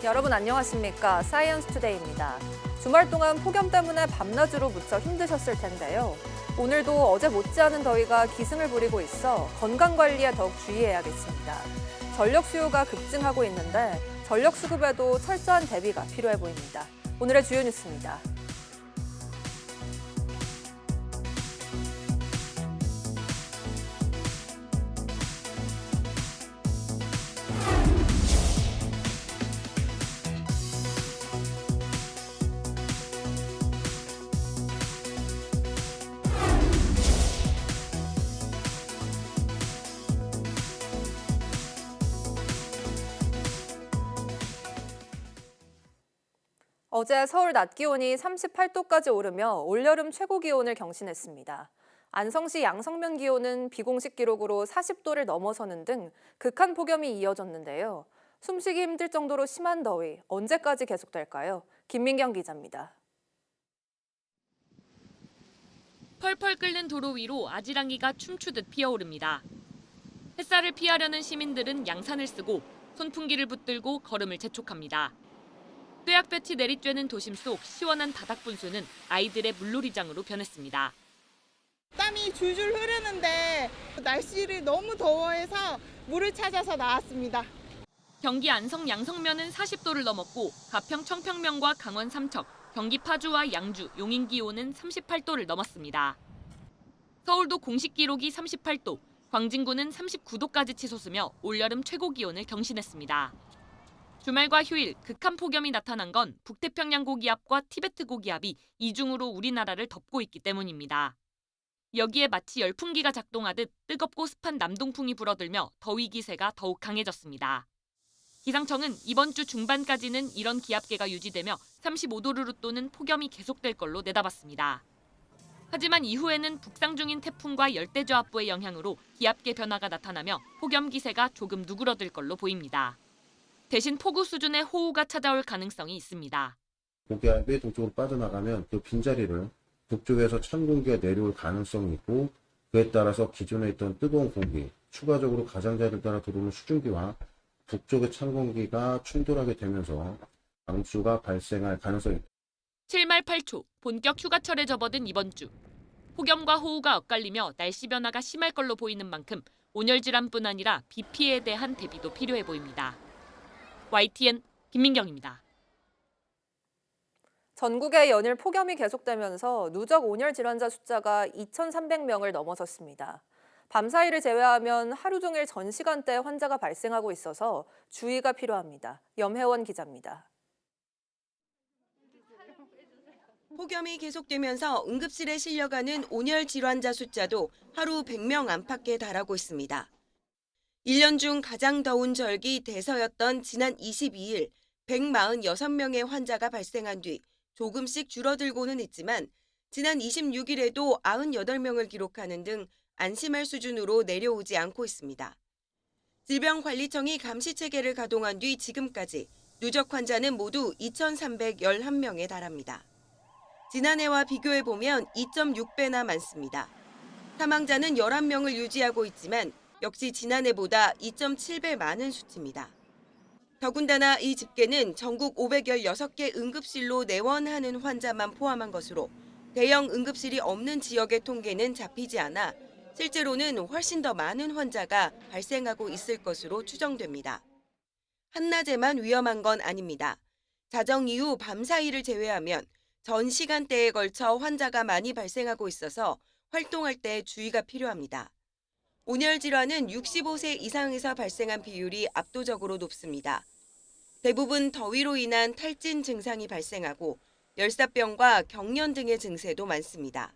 여러분 안녕하십니까? 사이언스 투데이입니다. 주말 동안 폭염 때문에 밤낮으로 무척 힘드셨을 텐데요. 오늘도 어제 못지않은 더위가 기승을 부리고 있어 건강관리에 더욱 주의해야겠습니다. 전력 수요가 급증하고 있는데 전력 수급에도 철저한 대비가 필요해 보입니다. 오늘의 주요 뉴스입니다. 어제 서울 낮 기온이 38도까지 오르며 올여름 최고 기온을 경신했습니다. 안성시 양성면 기온은 비공식 기록으로 40도를 넘어서는 등 극한 폭염이 이어졌는데요. 숨쉬기 힘들 정도로 심한 더위 언제까지 계속될까요? 김민경 기자입니다. 펄펄 끓는 도로 위로 아지랑이가 춤추듯 피어오릅니다. 햇살을 피하려는 시민들은 양산을 쓰고 선풍기를 붙들고 걸음을 재촉합니다. 뙤약볕이 내리쬐는 도심 속 시원한 바닥 분수는 아이들의 물놀이장으로 변했습니다. 땀이 줄줄 흐르는데 날씨를 너무 더워해서 물을 찾아서 나왔습니다. 경기 안성 양성면은 40도를 넘었고 가평 청평면과 강원 삼척, 경기 파주와 양주, 용인 기온은 38도를 넘었습니다. 서울도 공식 기록이 38도, 광진구는 39도까지 치솟으며 올여름 최고 기온을 경신했습니다. 주말과 휴일, 극한 폭염이 나타난 건 북태평양 고기압과 티베트 고기압이 이중으로 우리나라를 덮고 있기 때문입니다. 여기에 마치 열풍기가 작동하듯 뜨겁고 습한 남동풍이 불어들며 더위 기세가 더욱 강해졌습니다. 기상청은 이번 주 중반까지는 이런 기압계가 유지되며 35도를 웃도는 폭염이 계속될 걸로 내다봤습니다. 하지만 이후에는 북상 중인 태풍과 열대저압부의 영향으로 기압계 변화가 나타나며 폭염 기세가 조금 누그러들 걸로 보입니다. 대신 폭우 수준의 호우가 찾아올 가능성이 있습니다. 고기압이 동쪽으로 빠져나가면 그 빈자리를 북쪽에서 찬 공기가 내려올 가능성이 있고 그에 따라서 기존에 있던 뜨거운 공기, 추가적으로 가장자리를 따라 들어오는 수증기와 북쪽의 찬 공기가 충돌하게 되면서 강수가 발생할 가능성이 있습니다. 7말 8초, 본격 휴가철에 접어든 이번 주. 폭염과 호우가 엇갈리며 날씨 변화가 심할 걸로 보이는 만큼 온열 질환뿐 아니라 비 피해에 대한 대비도 필요해 보입니다. YTN 김민경입니다. 전국의 연일 폭염이 계속되면서 누적 온열 질환자 숫자가 2,300명을 넘어섰습니다. 밤사이를 제외하면 하루 종일 전 시간대에 환자가 발생하고 있어서 주의가 필요합니다. 염혜원 기자입니다. 폭염이 계속되면서 응급실에 실려가는 온열 질환자 숫자도 하루 100명 안팎에 달하고 있습니다. 1년 중 가장 더운 절기 대서였던 지난 22일 146명의 환자가 발생한 뒤 조금씩 줄어들고는 있지만 지난 26일에도 98명을 기록하는 등 안심할 수준으로 내려오지 않고 있습니다. 질병관리청이 감시체계를 가동한 뒤 지금까지 누적 환자는 모두 2,311명에 달합니다. 지난해와 비교해보면 2.6배나 많습니다. 사망자는 11명을 유지하고 있지만 역시 지난해보다 2.7배 많은 수치입니다. 더군다나 이 집계는 전국 516개 응급실로 내원하는 환자만 포함한 것으로 대형 응급실이 없는 지역의 통계는 잡히지 않아 실제로는 훨씬 더 많은 환자가 발생하고 있을 것으로 추정됩니다. 한낮에만 위험한 건 아닙니다. 자정 이후 밤사이를 제외하면 전 시간대에 걸쳐 환자가 많이 발생하고 있어서 활동할 때 주의가 필요합니다. 온열 질환은 65세 이상에서 발생한 비율이 압도적으로 높습니다. 대부분 더위로 인한 탈진 증상이 발생하고 열사병과 경련 등의 증세도 많습니다.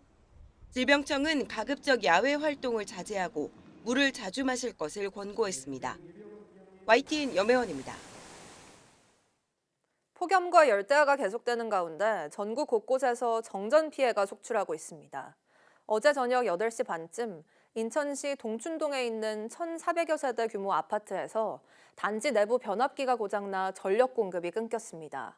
질병청은 가급적 야외 활동을 자제하고 물을 자주 마실 것을 권고했습니다. YTN 염혜원입니다. 폭염과 열대야가 계속되는 가운데 전국 곳곳에서 정전 피해가 속출하고 있습니다. 어제 저녁 8시 반쯤 인천시 동춘동에 있는 1,400여 세대 규모 아파트에서 단지 내부 변압기가 고장나 전력 공급이 끊겼습니다.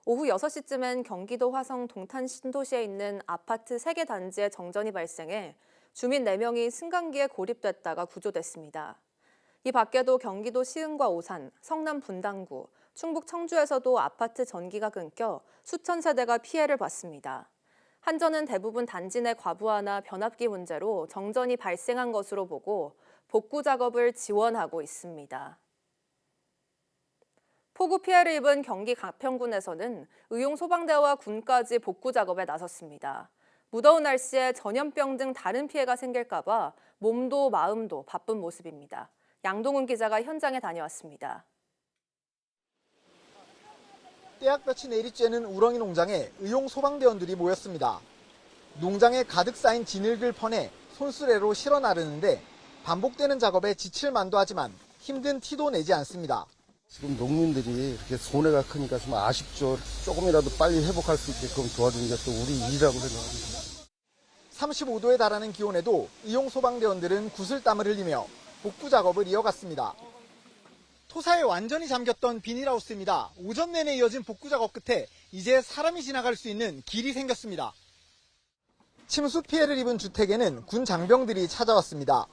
오후 6시쯤엔 경기도 화성 동탄 신도시에 있는 아파트 3개 단지에 정전이 발생해 주민 4명이 승강기에 고립됐다가 구조됐습니다. 이 밖에도 경기도 시흥과 오산, 성남 분당구, 충북 청주에서도 아파트 전기가 끊겨 수천 세대가 피해를 봤습니다. 한전은 대부분 단지 내 과부하나 변압기 문제로 정전이 발생한 것으로 보고 복구 작업을 지원하고 있습니다. 폭우 피해를 입은 경기 가평군에서는 의용 소방대와 군까지 복구 작업에 나섰습니다. 무더운 날씨에 전염병 등 다른 피해가 생길까 봐 몸도 마음도 바쁜 모습입니다. 양동훈 기자가 현장에 다녀왔습니다. 떼약볕이 내리쬐는 우렁이 농장에 의용 소방대원들이 모였습니다. 농장에 가득 쌓인 진흙을 퍼내 손수레로 실어 나르는데 반복되는 작업에 지칠 만도 하지만 힘든 티도 내지 않습니다. 지금 농민들이 이렇게 손해가 크니까 좀 아쉽죠. 조금이라도 빨리 회복할 수 있게끔 도와주는 게 또 우리 일이라고 생각합니다. 35도에 달하는 기온에도 의용 소방대원들은 구슬땀을 흘리며 복구 작업을 이어갔습니다. 토사에 완전히 잠겼던 비닐하우스입니다. 오전 내내 이어진 복구 작업 끝에 이제 사람이 지나갈 수 있는 길이 생겼습니다. 침수 피해를 입은 주택에는 군 장병들이 찾아왔습니다.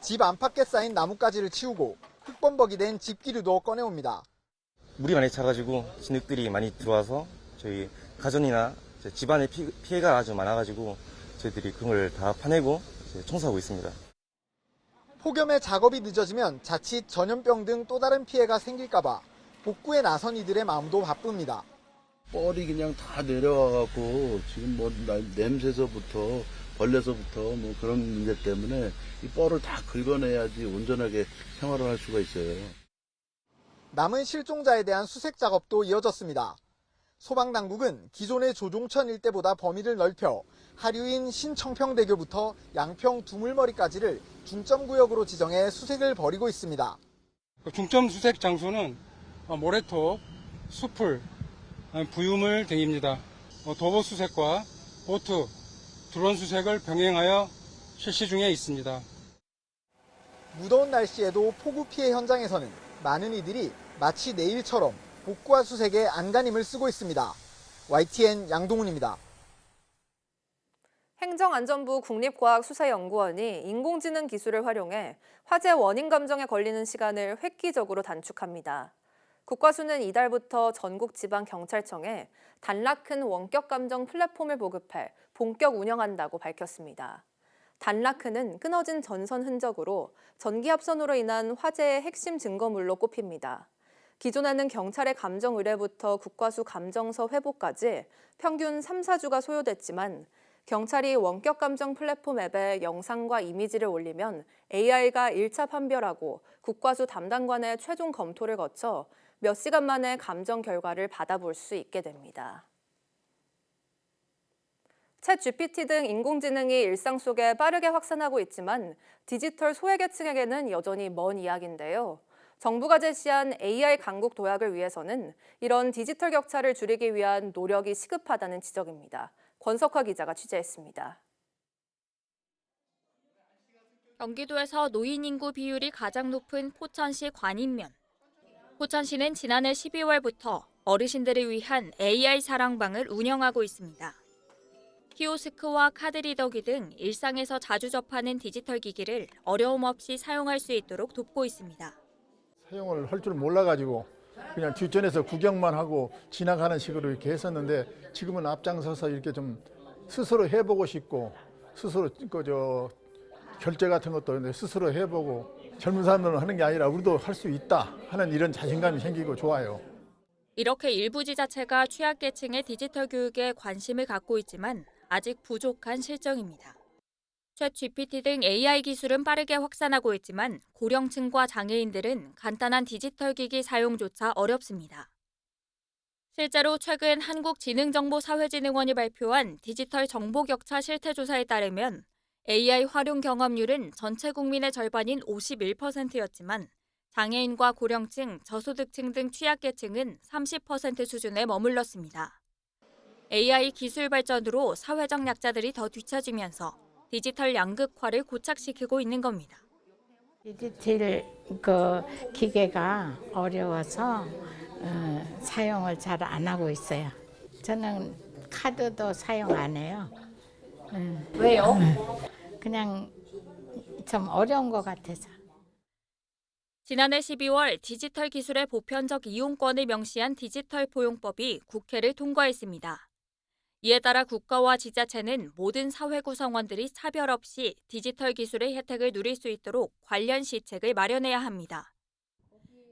집 안팎에 쌓인 나뭇가지를 치우고 흙범벅이 된 집기류도 꺼내옵니다. 물이 많이 차가지고 진흙들이 많이 들어와서 저희 가전이나 집안에 피해가 아주 많아가지고 저희들이 그걸 다 파내고 청소하고 있습니다. 폭염에 작업이 늦어지면 자칫 전염병 등 또 다른 피해가 생길까봐 복구에 나선 이들의 마음도 바쁩니다. 뻘이 그냥 다 내려와갖고 지금 뭐 냄새서부터 벌레서부터 뭐 그런 문제 때문에 이 뻘을 다 긁어내야지 온전하게 생활을 할 수가 있어요. 남은 실종자에 대한 수색 작업도 이어졌습니다. 소방당국은 기존의 조종천 일대보다 범위를 넓혀 하류인 신청평대교부터 양평 두물머리까지를 중점구역으로 지정해 수색을 벌이고 있습니다. 중점 수색 장소는 모래톱, 수풀, 부유물 등입니다. 도보 수색과 보트, 드론 수색을 병행하여 실시 중에 있습니다. 무더운 날씨에도 폭우 피해 현장에서는 많은 이들이 마치 내일처럼 복구와 수색에 안간힘을 쓰고 있습니다. YTN 양동훈입니다. 행정안전부 국립과학수사연구원이 인공지능 기술을 활용해 화재 원인 감정에 걸리는 시간을 획기적으로 단축합니다. 국과수는 이달부터 전국 지방경찰청에 단라큰 원격 감정 플랫폼을 보급해 본격 운영한다고 밝혔습니다. 단라큰은 끊어진 전선 흔적으로 전기합선으로 인한 화재의 핵심 증거물로 꼽힙니다. 기존에는 경찰의 감정 의뢰부터 국과수 감정서 회보까지 평균 3-4주가 소요됐지만 경찰이 원격 감정 플랫폼 앱에 영상과 이미지를 올리면 AI가 1차 판별하고 국과수 담당관의 최종 검토를 거쳐 몇 시간 만에 감정 결과를 받아볼 수 있게 됩니다. 챗 GPT 등 인공지능이 일상 속에 빠르게 확산하고 있지만 디지털 소외계층에게는 여전히 먼 이야기인데요. 정부가 제시한 AI 강국 도약을 위해서는 이런 디지털 격차를 줄이기 위한 노력이 시급하다는 지적입니다. 권석화 기자가 취재했습니다. 경기도에서 노인 인구 비율이 가장 높은 포천시 관인면. 포천시는 지난해 12월부터 어르신들을 위한 AI 사랑방을 운영하고 있습니다. 키오스크와 카드리더기 등 일상에서 자주 접하는 디지털 기기를 어려움 없이 사용할 수 있도록 돕고 있습니다. 사용을 할 줄 몰라가지고 그냥 뒷전에서 구경만 하고 지나가는 식으로 이렇게 했었는데 지금은 앞장서서 이렇게 좀 스스로 해보고 싶고 스스로 결제 같은 것도 스스로 해보고 젊은 사람들은 하는 게 아니라 우리도 할 수 있다 하는 이런 자신감이 생기고 좋아요. 이렇게 일부 지자체가 취약계층의 디지털 교육에 관심을 갖고 있지만 아직 부족한 실정입니다. 챗 GPT 등 AI 기술은 빠르게 확산하고 있지만 고령층과 장애인들은 간단한 디지털 기기 사용조차 어렵습니다. 실제로 최근 한국지능정보사회진흥원이 발표한 디지털 정보격차 실태조사에 따르면 AI 활용 경험률은 전체 국민의 절반인 51%였지만 장애인과 고령층, 저소득층 등 취약계층은 30% 수준에 머물렀습니다. AI 기술 발전으로 사회적 약자들이 더 뒤처지면서 디지털 양극화를 고착시키고 있는 겁니다. 디지털 기계가 어려워서 사용을 잘 안 하고 있어요. 저는 카드도 사용 안 해요. 왜요? 그냥 좀 어려운 것 같아서. 지난해 12월 디지털 기술의 보편적 이용권을 명시한 디지털 포용법이 국회를 통과했습니다. 이에 따라 국가와 지자체는 모든 사회 구성원들이 차별 없이 디지털 기술의 혜택을 누릴 수 있도록 관련 시책을 마련해야 합니다.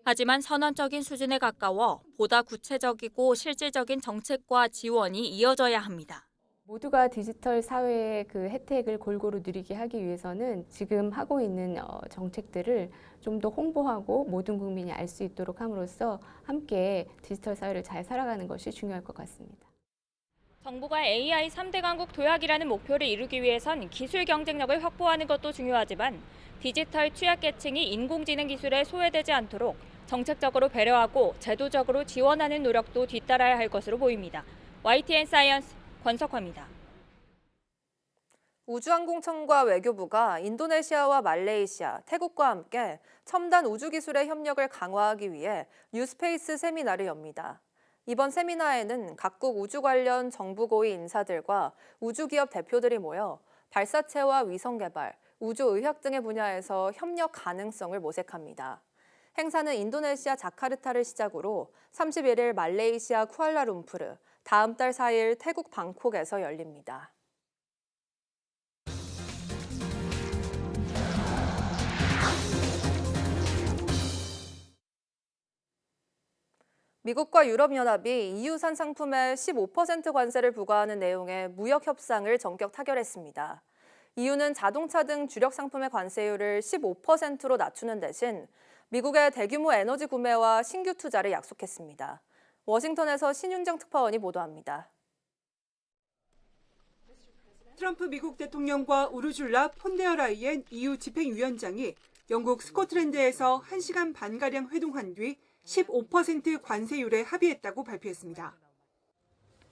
하지만 선언적인 수준에 가까워 보다 구체적이고 실질적인 정책과 지원이 이어져야 합니다. 모두가 디지털 사회의 그 혜택을 골고루 누리게 하기 위해서는 지금 하고 있는 정책들을 좀 더 홍보하고 모든 국민이 알 수 있도록 함으로써 함께 디지털 사회를 잘 살아가는 것이 중요할 것 같습니다. 정부가 AI 3대 강국 도약이라는 목표를 이루기 위해선 기술 경쟁력을 확보하는 것도 중요하지만 디지털 취약계층이 인공지능 기술에 소외되지 않도록 정책적으로 배려하고 제도적으로 지원하는 노력도 뒤따라야 할 것으로 보입니다. YTN 사이언스 권석화입니다. 우주항공청과 외교부가 인도네시아와 말레이시아, 태국과 함께 첨단 우주기술의 협력을 강화하기 위해 뉴스페이스 세미나를 엽니다. 이번 세미나에는 각국 우주 관련 정부 고위 인사들과 우주기업 대표들이 모여 발사체와 위성 개발, 우주의학 등의 분야에서 협력 가능성을 모색합니다. 행사는 인도네시아 자카르타를 시작으로 31일 말레이시아 쿠알라룸푸르, 다음 달 4일 태국 방콕에서 열립니다. 미국과 유럽연합이 EU산 상품에 15% 관세를 부과하는 내용의 무역 협상을 전격 타결했습니다. EU는 자동차 등 주력 상품의 관세율을 15%로 낮추는 대신 미국의 대규모 에너지 구매와 신규 투자를 약속했습니다. 워싱턴에서 신윤정 특파원이 보도합니다. 트럼프 미국 대통령과 우르줄라 폰데어 라이엔 EU 집행위원장이 영국 스코틀랜드에서 1시간 반가량 회동한 뒤 15% 관세율에 합의했다고 발표했습니다.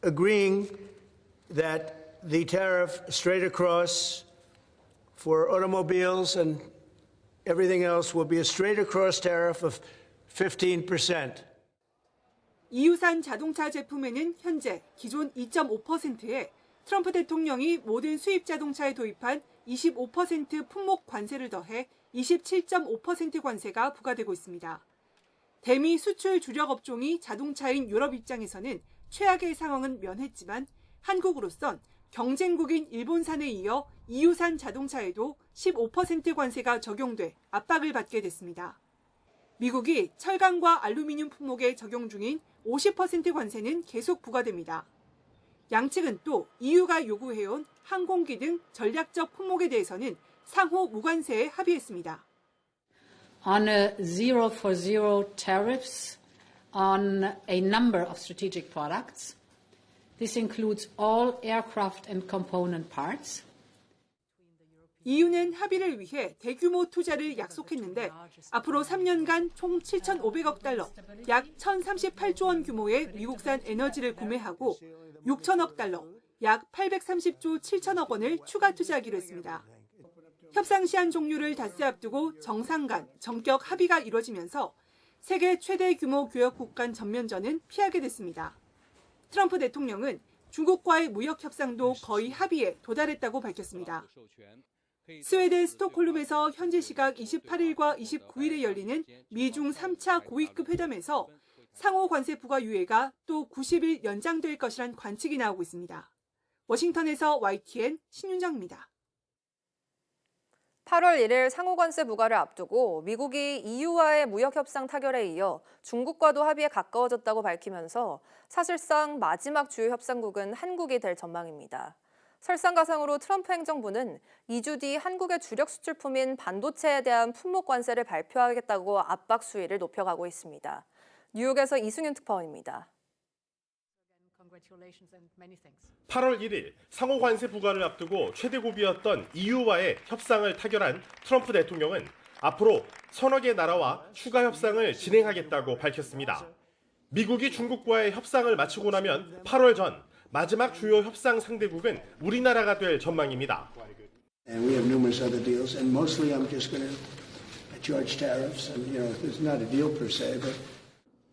Agreeing that the tariff straight across for automobiles and everything else will be a straight across tariff of 15%. EU산 자동차 제품에는 현재 기존 2.5%에 트럼프 대통령이 모든 수입 자동차에 도입한 25% 품목 관세를 더해 27.5% 관세가 부과되고 있습니다. 대미 수출 주력 업종이 자동차인 유럽 입장에서는 최악의 상황은 면했지만 한국으로선 경쟁국인 일본산에 이어 EU산 자동차에도 15% 관세가 적용돼 압박을 받게 됐습니다. 미국이 철강과 알루미늄 품목에 적용 중인 50% 관세는 계속 부과됩니다. 양측은 또 EU가 요구해온 항공기 등 전략적 품목에 대해서는 상호 무관세에 합의했습니다. On zero for zero tariffs on a number of strategic products. This includes all aircraft and component parts. EU는 합의를 위해 대규모 투자를 약속했는데 앞으로 3년간 총 7,500억 달러, 약 1,038조 원 규모의 미국산 에너지를 구매하고 6천억 달러, 약 830조 7천억 원을 추가 투자하기로 했습니다. 협상 시한 종료를 닷새 앞두고 정상 간 전격 합의가 이뤄지면서 세계 최대 규모 교역국 간 전면전은 피하게 됐습니다. 트럼프 대통령은 중국과의 무역 협상도 거의 합의에 도달했다고 밝혔습니다. 스웨덴 스톡홀름에서 현지 시각 28일과 29일에 열리는 미중 3차 고위급 회담에서 상호 관세 부과 유예가 또 90일 연장될 것이란 관측이 나오고 있습니다. 워싱턴에서 YTN 신윤정입니다. 8월 1일 상호관세 부과를 앞두고 미국이 EU와의 무역협상 타결에 이어 중국과도 합의에 가까워졌다고 밝히면서 사실상 마지막 주요 협상국은 한국이 될 전망입니다. 설상가상으로 트럼프 행정부는 2주 뒤 한국의 주력 수출품인 반도체에 대한 품목 관세를 발표하겠다고 압박 수위를 높여가고 있습니다. 뉴욕에서 이승윤 특파원입니다. 8월 1일 상호 관세 부과를 앞두고 최대 고비였던 EU와의 협상을 타결한 트럼프 대통령은 앞으로 서너 개 나라와 추가 협상을 진행하겠다고 밝혔습니다. 미국이 중국과의 협상을 마치고 나면 8월 전 마지막 주요 협상 상대국은 우리나라가 될 전망입니다. And we have numerous other deals, and mostly I'm just going to charge tariffs, and it's not a deal per se, but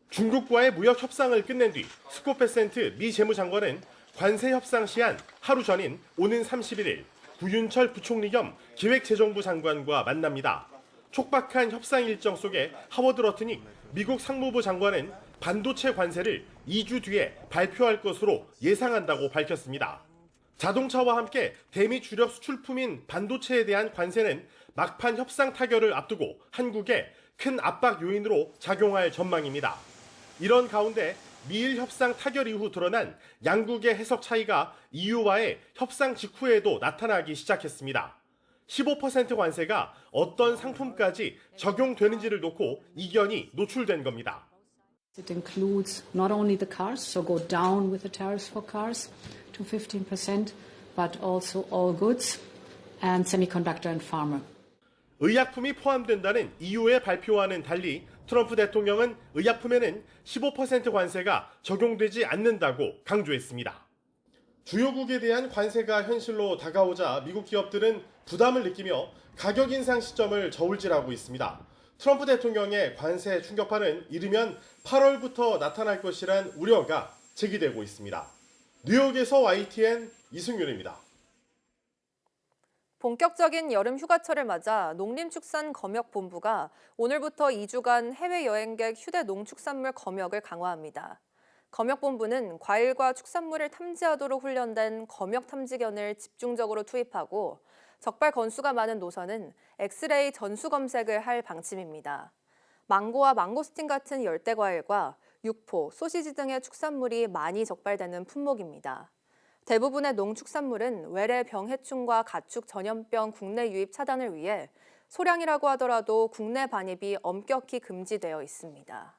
중국과의 무역 협상을 끝낸 뒤 스콧 베센트 미 재무장관은 관세 협상 시한 하루 전인 오는 31일 구윤철 부총리 겸 기획재정부 장관과 만납니다. 촉박한 협상 일정 속에 하워드 러트닉 미국 상무부 장관은 반도체 관세를 2주 뒤에 발표할 것으로 예상한다고 밝혔습니다. 자동차와 함께 대미 주력 수출품인 반도체에 대한 관세는 막판 협상 타결을 앞두고 한국에 큰 압박 요인으로 작용할 전망입니다. 이런 가운데 미일 협상 타결 이후 드러난 양국의 해석 차이가 EU와의 협상 직후에도 나타나기 시작했습니다. 15% 관세가 어떤 상품까지 적용되는지를 놓고 이견이 노출된 겁니다. It includes not only the cars, so go down with the tariffs for cars to 15%, but also all goods and semiconductor and pharma. 의약품이 포함된다는 EU의 발표와는 달리 트럼프 대통령은 의약품에는 15% 관세가 적용되지 않는다고 강조했습니다. 주요국에 대한 관세가 현실로 다가오자 미국 기업들은 부담을 느끼며 가격 인상 시점을 저울질하고 있습니다. 트럼프 대통령의 관세 충격파는 이르면 8월부터 나타날 것이란 우려가 제기되고 있습니다. 뉴욕에서 YTN 이승윤입니다. 본격적인 여름 휴가철을 맞아 농림축산검역본부가 오늘부터 2주간 해외여행객 휴대 농축산물 검역을 강화합니다. 검역본부는 과일과 축산물을 탐지하도록 훈련된 검역탐지견을 집중적으로 투입하고 적발 건수가 많은 노선은 엑스레이 전수 검색을 할 방침입니다. 망고와 망고스틴 같은 열대과일과 육포, 소시지 등의 축산물이 많이 적발되는 품목입니다. 대부분의 농축산물은 외래 병해충과 가축 전염병 국내 유입 차단을 위해 소량이라고 하더라도 국내 반입이 엄격히 금지되어 있습니다.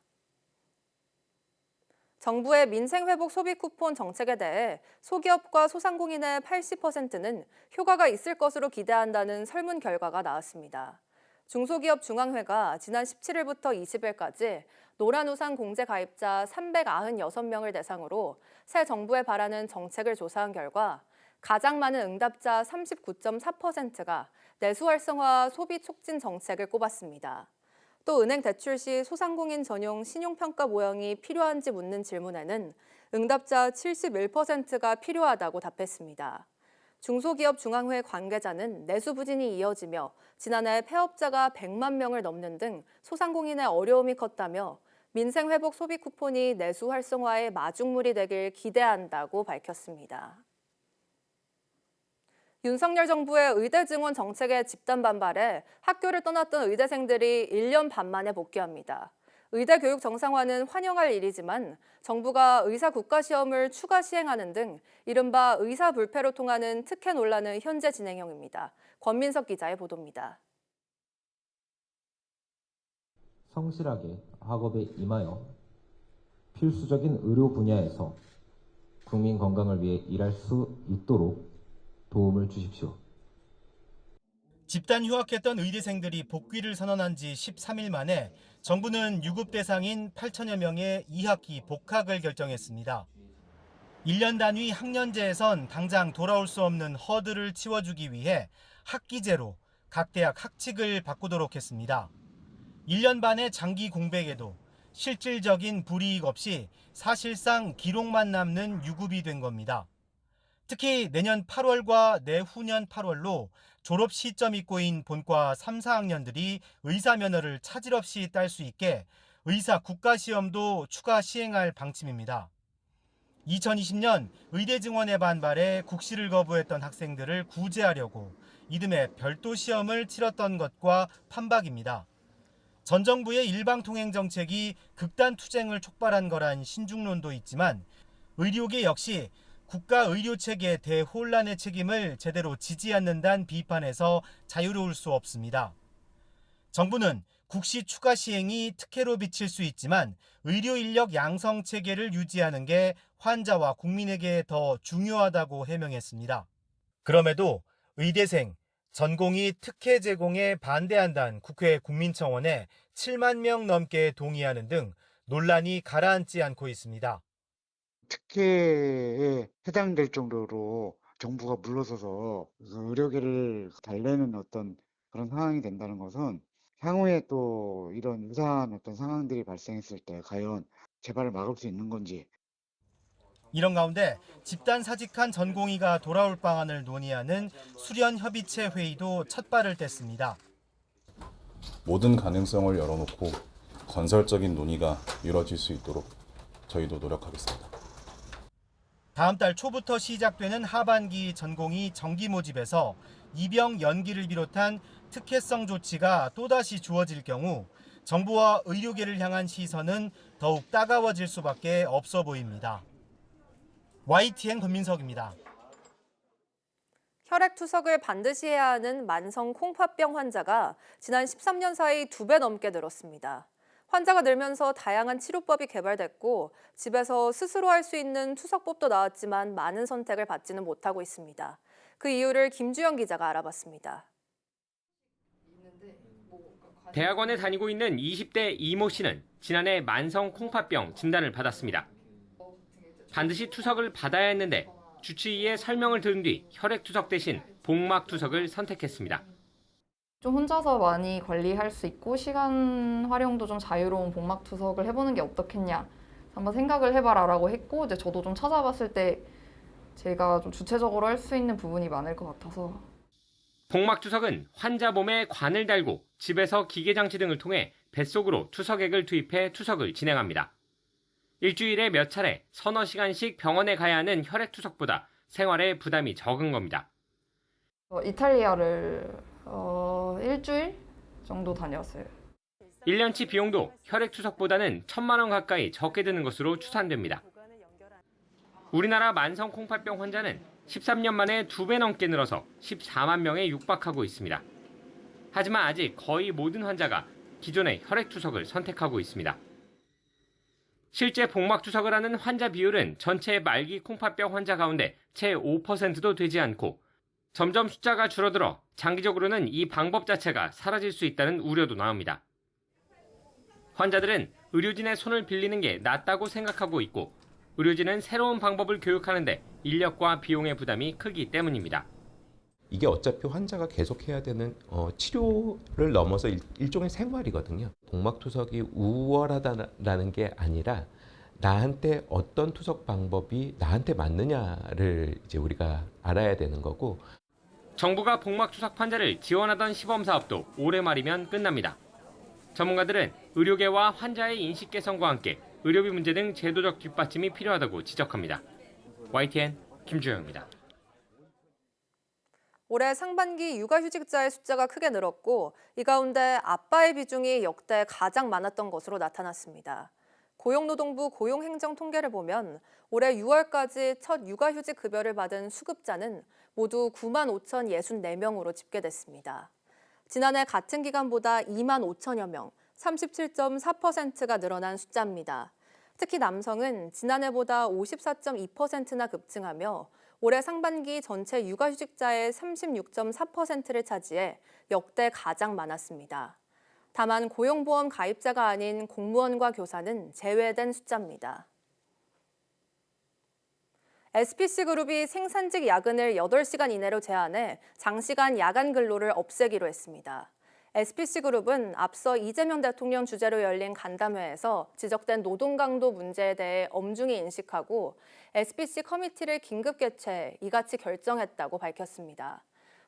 정부의 민생회복 소비 쿠폰 정책에 대해 소기업과 소상공인의 80%는 효과가 있을 것으로 기대한다는 설문 결과가 나왔습니다. 중소기업 중앙회가 지난 17일부터 20일까지 노란우산 공제 가입자 396명을 대상으로 새 정부에 바라는 정책을 조사한 결과 가장 많은 응답자 39.4%가 내수 활성화 소비 촉진 정책을 꼽았습니다. 또 은행 대출 시 소상공인 전용 신용평가 모형이 필요한지 묻는 질문에는 응답자 71%가 필요하다고 답했습니다. 중소기업 중앙회 관계자는 내수 부진이 이어지며 지난해 폐업자가 100만 명을 넘는 등 소상공인의 어려움이 컸다며 민생회복 소비 쿠폰이 내수 활성화의 마중물이 되길 기대한다고 밝혔습니다. 윤석열 정부의 의대 증원 정책에 집단 반발해 학교를 떠났던 의대생들이 1년 반 만에 복귀합니다. 의대 교육 정상화는 환영할 일이지만 정부가 의사 국가시험을 추가 시행하는 등 이른바 의사 불패로 통하는 특혜 논란은 현재 진행형입니다. 권민석 기자의 보도입니다. 성실하게 학업에 임하여 필수적인 의료 분야에서 국민 건강을 위해 일할 수 있도록 도움을 주십시오. 집단 휴학했던 의대생들이 복귀를 선언한 지 13일 만에 정부는 유급 대상인 8천여 명의 2학기 복학을 결정했습니다. 1년 단위 학년제에선 당장 돌아올 수 없는 허들을 치워주기 위해 학기제로 각 대학 학칙을 바꾸도록 했습니다. 1년 반의 장기 공백에도 실질적인 불이익 없이 사실상 기록만 남는 유급이 된 겁니다. 특히 내년 8월과 내후년 8월로 졸업 시점이 꼬인 본과 3, 4학년들이 의사 면허를 차질 없이 딸 수 있게 의사 국가시험도 추가 시행할 방침입니다. 2020년 의대 증원에 반발해 국시를 거부했던 학생들을 구제하려고 이듬해 별도 시험을 치렀던 것과 판박입니다. 전 정부의 일방통행 정책이 극단 투쟁을 촉발한 거란 신중론도 있지만 의료계 역시 국가 의료체계 대혼란의 책임을 제대로 지지 않는다는 비판에서 자유로울 수 없습니다. 정부는 국시 추가 시행이 특혜로 비칠 수 있지만 의료 인력 양성 체계를 유지하는 게 환자와 국민에게 더 중요하다고 해명했습니다. 그럼에도 의대생, 전공의 특혜 제공에 반대한다는 국회 국민청원에 7만 명 넘게 동의하는 등 논란이 가라앉지 않고 있습니다. 특혜에 해당될 정도로 정부가 물러서서 의료계를 달래는 어떤 그런 상황이 된다는 것은 향후에 또 이런 유사한 어떤 상황들이 발생했을 때 과연 재발을 막을 수 있는 건지. 이런 가운데 집단 사직한 전공의가 돌아올 방안을 논의하는 수련협의체 회의도 첫 발을 뗐습니다. 모든 가능성을 열어놓고 건설적인 논의가 이루어질 수 있도록 저희도 노력하겠습니다. 다음 달 초부터 시작되는 하반기 전공의 정기 모집에서 입영 연기를 비롯한 특혜성 조치가 또다시 주어질 경우 정부와 의료계를 향한 시선은 더욱 따가워질 수밖에 없어 보입니다. YTN 권민석입니다. 혈액 투석을 반드시 해야 하는 만성 콩팥병 환자가 지난 13년 사이 2배 넘게 늘었습니다. 환자가 늘면서 다양한 치료법이 개발됐고 집에서 스스로 할 수 있는 투석법도 나왔지만 많은 선택을 받지는 못하고 있습니다. 그 이유를 김주영 기자가 알아봤습니다. 대학원에 다니고 있는 20대 이모 씨는 지난해 만성 콩팥병 진단을 받았습니다. 반드시 투석을 받아야 했는데 주치의의 설명을 들은 뒤 혈액 투석 대신 복막 투석을 선택했습니다. 좀 혼자서 많이 관리할 수 있고 시간 활용도 좀 자유로운 복막 투석을 해보는 게 어떻겠냐 한번 생각을 해봐라라고 했고 이제 저도 좀 찾아봤을 때 제가 좀 주체적으로 할 수 있는 부분이 많을 것 같아서. 복막 투석은 환자 몸에 관을 달고 집에서 기계 장치 등을 통해 뱃속으로 투석액을 투입해 투석을 진행합니다. 일주일에 몇 차례 서너 시간씩 병원에 가야 하는 혈액 투석보다 생활에 부담이 적은 겁니다. 이탈리아를 일주일 정도 다녔어요. 1년치 비용도 혈액 투석보다는 1,000만 원 가까이 적게 드는 것으로 추산됩니다. 우리나라 만성 콩팥병 환자는 13년 만에 2배 넘게 늘어서 14만 명에 육박하고 있습니다. 하지만 아직 거의 모든 환자가 기존의 혈액 투석을 선택하고 있습니다. 실제 복막 투석을 하는 환자 비율은 전체 말기 콩팥병 환자 가운데 채 5%도 되지 않고 점점 숫자가 줄어들어 장기적으로는 이 방법 자체가 사라질 수 있다는 우려도 나옵니다. 환자들은 의료진의 손을 빌리는 게 낫다고 생각하고 있고 의료진은 새로운 방법을 교육하는데 인력과 비용의 부담이 크기 때문입니다. 이게 어차피 환자가 계속해야 되는 치료를 넘어서 일종의 생활이거든요. 복막 투석이 우월하다라는 게 아니라 나한테 어떤 투석 방법이 나한테 맞느냐를 이제 우리가 알아야 되는 거고. 정부가 복막 투석 환자를 지원하던 시범 사업도 올해 말이면 끝납니다. 전문가들은 의료계와 환자의 인식 개선과 함께 의료비 문제 등 제도적 뒷받침이 필요하다고 지적합니다. YTN 김주영입니다. 올해 상반기 육아휴직자의 숫자가 크게 늘었고 이 가운데 아빠의 비중이 역대 가장 많았던 것으로 나타났습니다. 고용노동부 고용행정 통계를 보면 올해 6월까지 첫 육아휴직 급여를 받은 수급자는 모두 9만 5,064명으로 집계됐습니다. 지난해 같은 기간보다 2만 5천여 명, 37.4%가 늘어난 숫자입니다. 특히 남성은 지난해보다 54.2%나 급증하며 올해 상반기 전체 육아휴직자의 36.4%를 차지해 역대 가장 많았습니다. 다만 고용보험 가입자가 아닌 공무원과 교사는 제외된 숫자입니다. SPC그룹이 생산직 야근을 8시간 이내로 제한해 장시간 야간 근로를 없애기로 했습니다. SPC그룹은 앞서 이재명 대통령 주재로 열린 간담회에서 지적된 노동 강도 문제에 대해 엄중히 인식하고 SPC 커미티를 긴급 개최해 이같이 결정했다고 밝혔습니다.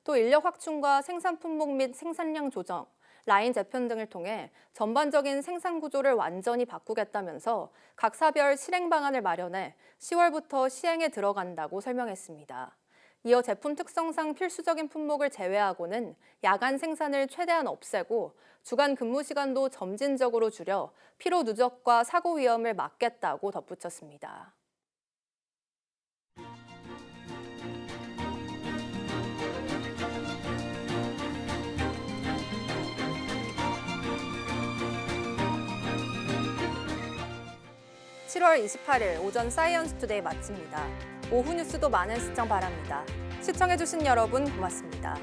또 인력 확충과 생산 품목 및 생산량 조정, 라인 재편 등을 통해 전반적인 생산 구조를 완전히 바꾸겠다면서 각 사별 실행 방안을 마련해 10월부터 시행에 들어간다고 설명했습니다. 이어 제품 특성상 필수적인 품목을 제외하고는 야간 생산을 최대한 없애고 주간 근무 시간도 점진적으로 줄여 피로 누적과 사고 위험을 막겠다고 덧붙였습니다. (7월 28일) 오전 사이언스 투데이 마칩니다. 오후 뉴스도 많은 시청 바랍니다. 시청해주신 여러분 고맙습니다.